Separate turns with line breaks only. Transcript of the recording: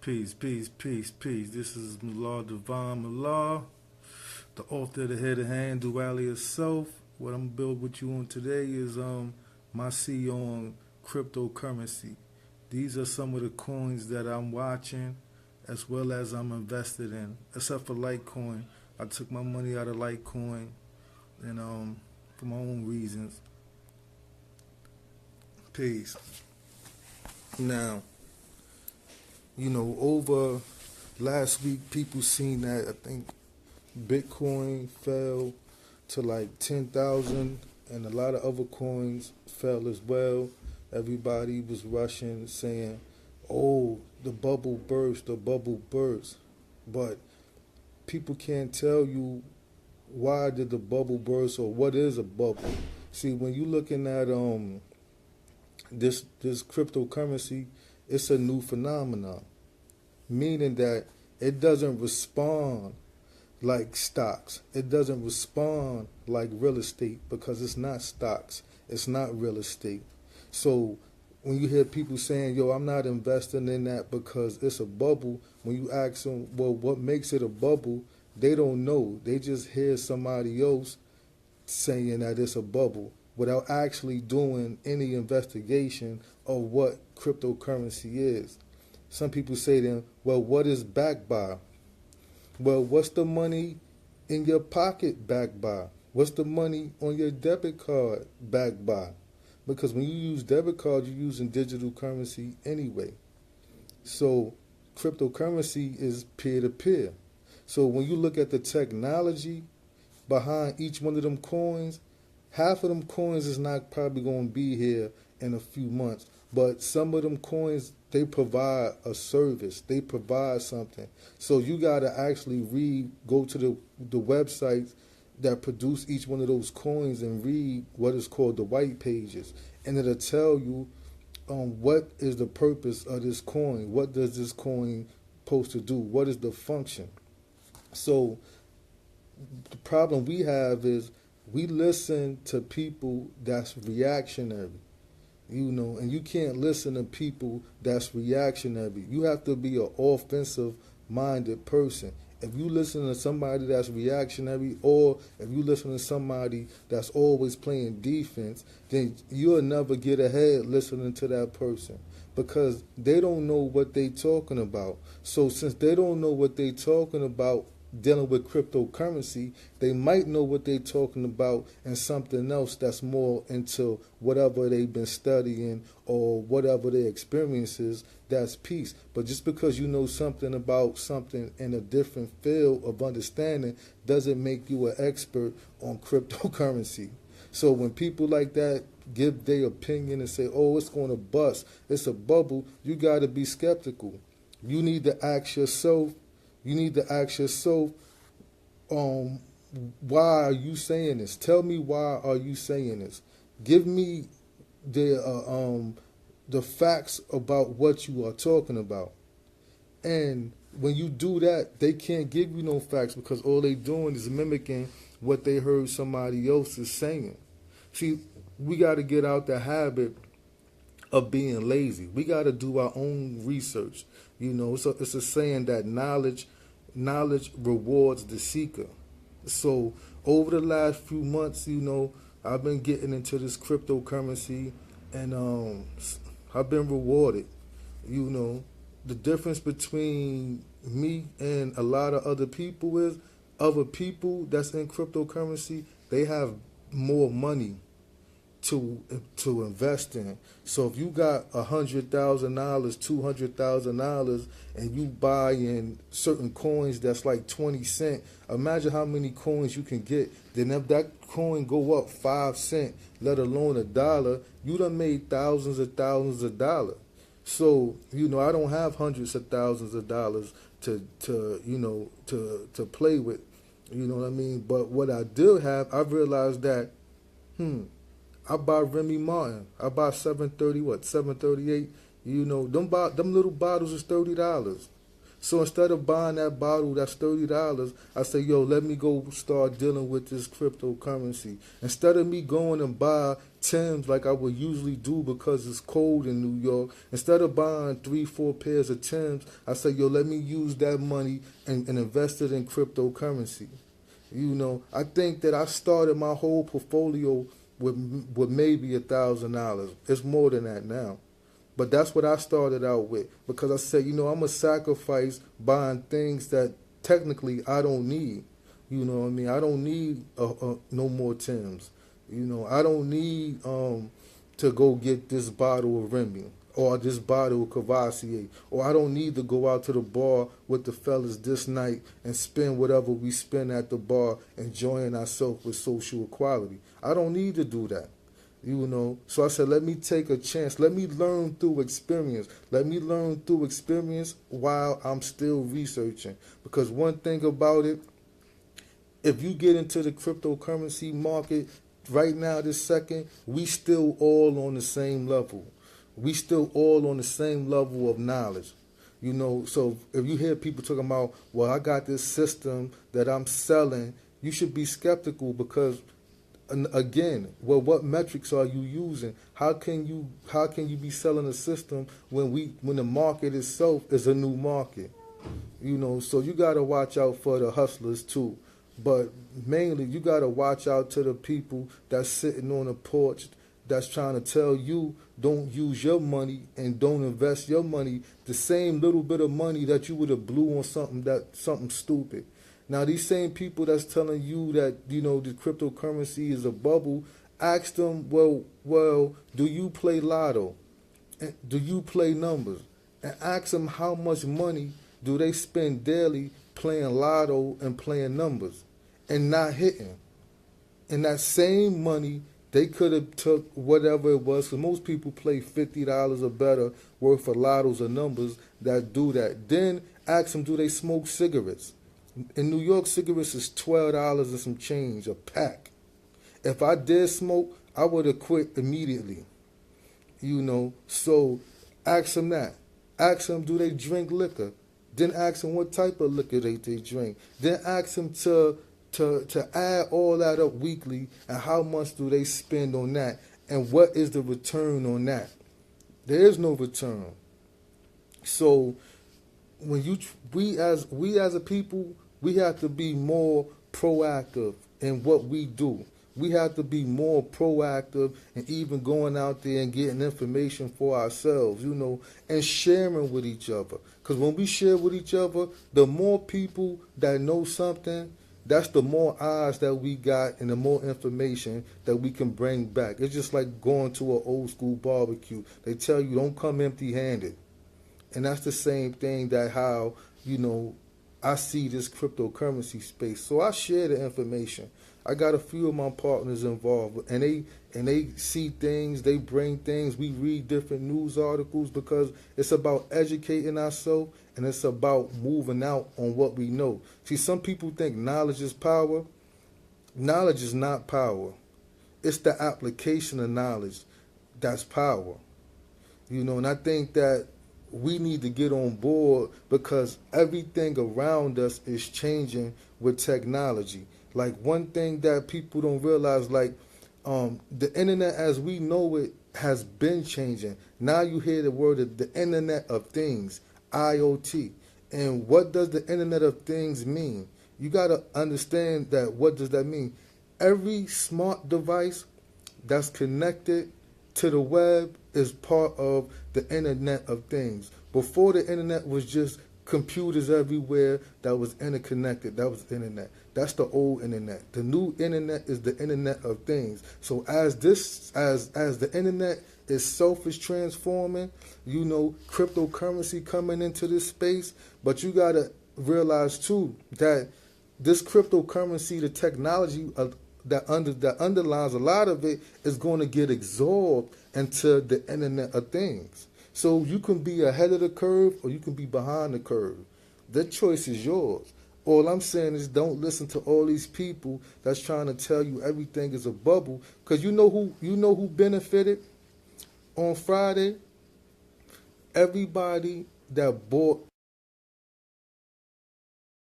Peace, peace, peace, peace. This is Mallah-Divine, Mallah, the author of the head of hand, duality of self. What I'm gonna build with you on today is my see on cryptocurrency. These are some of the coins that I'm watching as well as I'm invested in. Except for Litecoin. I took my money out of Litecoin and for my own reasons. Peace. Now, over last week, people seen that I think Bitcoin fell to like 10,000 and a lot of other coins fell as well. Everybody was rushing saying, oh, the bubble burst, the bubble burst. But people can't tell you why did the bubble burst or what is a bubble. See, when you're looking at this cryptocurrency, it's a new phenomenon, meaning that it doesn't respond like stocks. It doesn't respond like real estate because it's not stocks. It's not real estate. So when you hear people saying, yo, I'm not investing in that because it's a bubble, when you ask them, well, what makes it a bubble, they don't know. They just hear somebody else saying that it's a bubble without actually doing any investigation of what cryptocurrency is. Some people say then, well, what is backed by? Well, what's the money in your pocket backed by? What's the money on your debit card backed by? Because when you use debit cards, you're using digital currency anyway. So cryptocurrency is peer-to-peer. So when you look at the technology behind each one of them coins, half of them coins is not probably going to be here in a few months. But some of them coins, they provide a service. They provide something. So you got to actually go to the websites that produce each one of those coins and read what is called the white pages. And it'll tell you what is the purpose of this coin. What does this coin supposed to do? What is the function? So the problem we have is we listen to people that's reactionary. And you can't listen to people that's reactionary. You have to be an offensive-minded person. If you listen to somebody that's reactionary or if you listen to somebody that's always playing defense, then you'll never get ahead listening to that person because they don't know what they're talking about. So since they don't know what they're talking about, dealing with cryptocurrency, they might know what they're talking about and something else that's more into whatever they've been studying or whatever their experiences, that's peace. But just because you know something about something in a different field of understanding doesn't make you an expert on cryptocurrency. So when people like that give their opinion and say, oh, it's going to bust, it's a bubble, you got to be skeptical. You need to ask yourself, why are you saying this? Tell me why are you saying this? Give me the facts about what you are talking about. And when you do that, they can't give you no facts because all they doing is mimicking what they heard somebody else is saying. See, we got to get out the habit of being lazy. We got to do our own research. It's a saying that knowledge rewards the seeker. So over the last few months, I've been getting into this cryptocurrency and I've been rewarded. The difference between me and a lot of other people is other people that's in cryptocurrency, they have more money to invest in. So if you got $100,000, $200,000, and you buy in certain coins that's like 20 cents, imagine how many coins you can get. Then if that coin go up 5 cents, let alone $1, you done made thousands of dollars. So I don't have hundreds of thousands of dollars to play with. You know what I mean? But what I do have, I've realized that I buy Remy Martin. I buy 738. Them little bottles is $30. So instead of buying that bottle that's $30, I say, yo, let me go start dealing with this cryptocurrency. Instead of me going and buy Timbs like I would usually do because it's cold in New York. Instead of buying 3, 4 pairs of Timbs, I say, yo, let me use that money and invest it in cryptocurrency. I think that I started my whole portfolio with maybe $1,000. It's more than that now. But that's what I started out with because I said, I'm going to sacrifice buying things that technically I don't need. You know what I mean? I don't need no more Timbs. I don't need to go get this bottle of Remy or this bottle of Cavassier, or I don't need to go out to the bar with the fellas this night and spend whatever we spend at the bar enjoying ourselves with social equality. I don't need to do that. So I said, let me take a chance. Let me learn through experience. Let me learn through experience while I'm still researching. Because one thing about it, if you get into the cryptocurrency market right now, this second, we still all on the same level. We still all on the same level of knowledge. So if you hear people talking about, well, I got this system that I'm selling, you should be skeptical because again, well, what metrics are you using? How can you be selling a system when the market itself is a new market? So you gotta watch out for the hustlers too. But mainly you gotta watch out to the people that's sitting on a porch that's trying to tell you don't use your money and don't invest your money, the same little bit of money that you would have blew on something stupid. Now, these same people that's telling you that, the cryptocurrency is a bubble, ask them, well, do you play lotto? Do you play numbers? And ask them how much money do they spend daily playing lotto and playing numbers and not hitting. And that same money, they could have took whatever it was, because most people play $50 or better worth of lottos or numbers that do that. Then ask them, do they smoke cigarettes? In New York, cigarettes is $12 and some change a pack. If I did smoke, I would have quit immediately. So ask them that. Ask them, do they drink liquor? Then ask them what type of liquor they drink. Then ask them to add all that up weekly and how much do they spend on that and what is the return on that. There is no return. So when we as a people, we have to be more proactive in what we do. We have to be more proactive and even going out there and getting information for ourselves, and sharing with each other. Because when we share with each other, the more people that know something, that's the more eyes that we got and the more information that we can bring back. It's just like going to an old school barbecue. They tell you don't come empty-handed. And that's the same thing that how, I see this cryptocurrency space. So I share the information. I got a few of my partners involved, and they see things, they bring things. We read different news articles because it's about educating ourselves and it's about moving out on what we know. See, some people think knowledge is power. Knowledge is not power. It's the application of knowledge that's power. And I think that we need to get on board because everything around us is changing with technology. Like one thing that people don't realize, like the internet as we know it has been changing. Now you hear the word of the Internet of Things, IoT. And what does the Internet of Things mean? You got to understand that. What does that mean? Every smart device that's connected to the web is part of the Internet of Things. Before the internet was just computers everywhere that was interconnected. That was the internet. That's the old internet. The new internet is the Internet of Things. So as the internet itself is transforming, cryptocurrency coming into this space, but you gotta realize too that this cryptocurrency, the technology that underlies a lot of it, is going to get absorbed into the Internet of Things. So you can be ahead of the curve or you can be behind the curve. The choice is yours. All I'm saying is don't listen to all these people that's trying to tell you everything is a bubble. Because you know who benefited on Friday? Everybody that bought